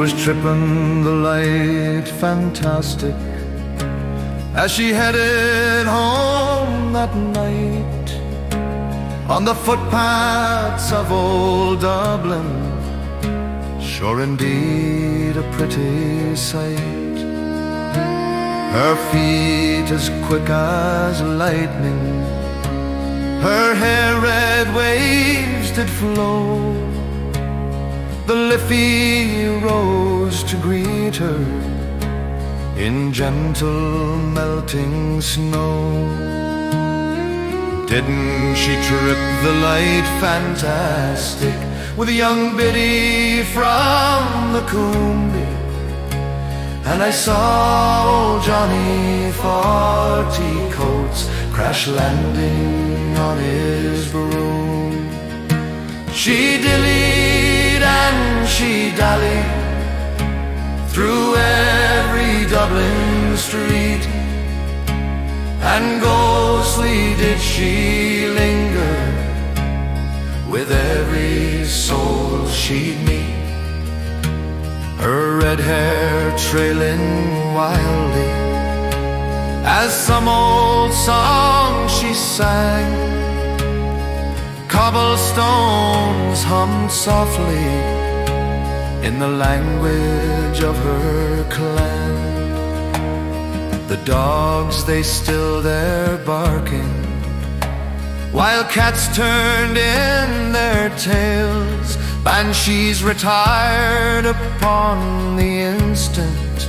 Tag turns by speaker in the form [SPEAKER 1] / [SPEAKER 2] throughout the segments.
[SPEAKER 1] was tripping the light fantastic as she headed home that night on the footpaths of old Dublin. Sure indeed a pretty sight, her feet as quick as lightning, her hair red waves did flow. The Liffey rose to greet her in gentle melting snow. Didn't she trip the light fantastic with young Biddy from the Coombe? And I saw old Johnny 40 coats crash landing on his broom. She dillied and she dallied through every Dublin street, and ghostly did she linger with every soul she'd meet. Her red hair trailing wildly as some old song she sang. Cobblestones hummed softly in the language of her clan. The dogs, they stilled their barking, while cats turned in their tails. Banshees retired upon the instant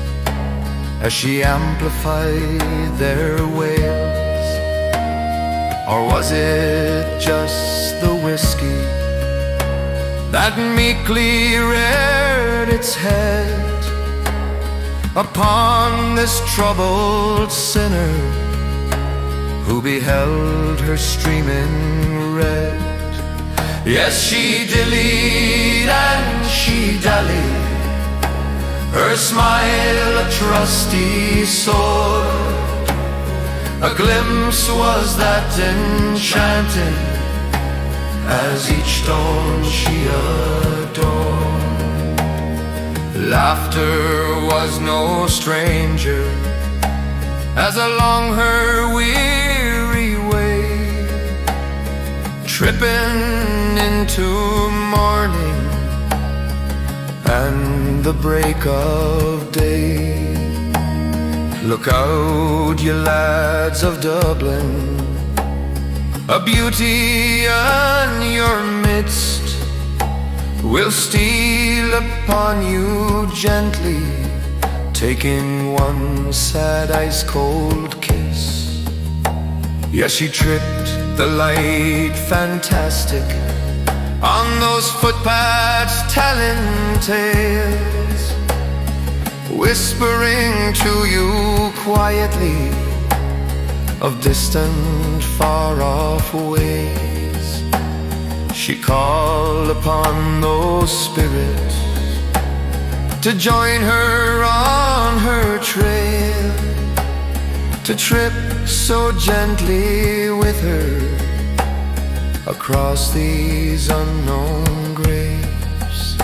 [SPEAKER 1] as she amplified their wails. Or was it just the whiskey that meekly reared its head upon this troubled sinner who beheld her streaming red? Yes, she dillied and she dallied, her smile a trusty sword. A glimpse was that enchanting as each stone she adorned. Laughter was no stranger as along her weary way, tripping into morning and the break of day. Look out, you lads of Dublin, a beauty in your midst will steal upon you gently, taking one sad ice-cold kiss. Yes, she tripped the light fantastic on those footpaths telling tales, whispering to you quietly of distant far-off ways. She called upon those spirits to join her on her trail, to trip so gently with her across these unknown graves,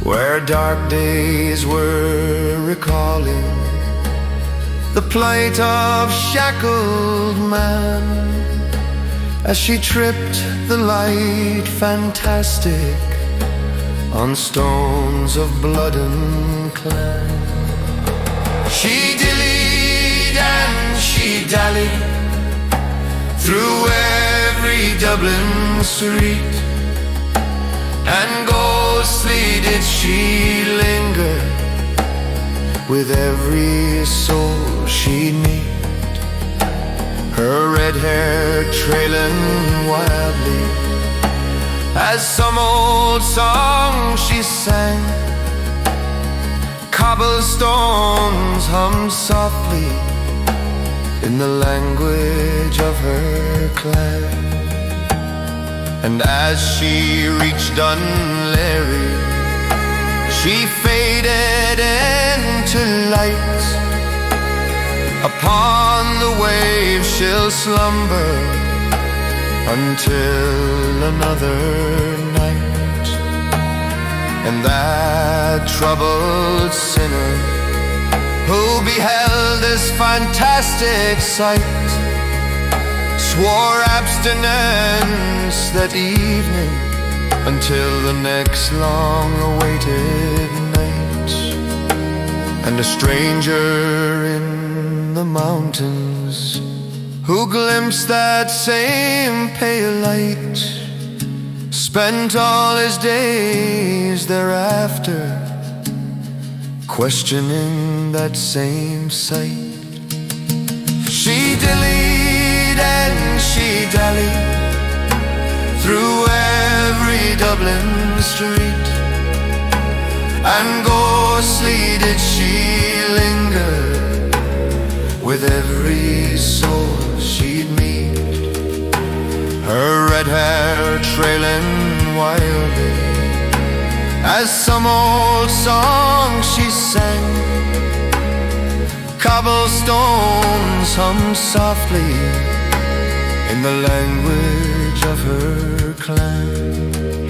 [SPEAKER 1] where dark days were recalling the plight of shackled man, as she tripped the light fantastic on stones of blood and clan. She dillied and she dallied through every Dublin street, and ghostly did she linger with every soul she'd meet. Her red hair trailing wildly as some old song she sang. Cobblestones hummed softly in the language of her clan. And as she reached Dunleary, she faded into light. Upon the waves she'll slumber until another night. And that a troubled sinner who beheld this fantastic sight, swore abstinence that evening until the next long-awaited night. And a stranger in the mountains who glimpsed that same pale light spent all his days thereafter questioning that same sight. She dillied and she dallied through every Dublin street, and ghostly did she linger with every soul she'd meet, her red hair trailing wildly as some old song she sang. Cobblestones hummed softly in the language of her clan.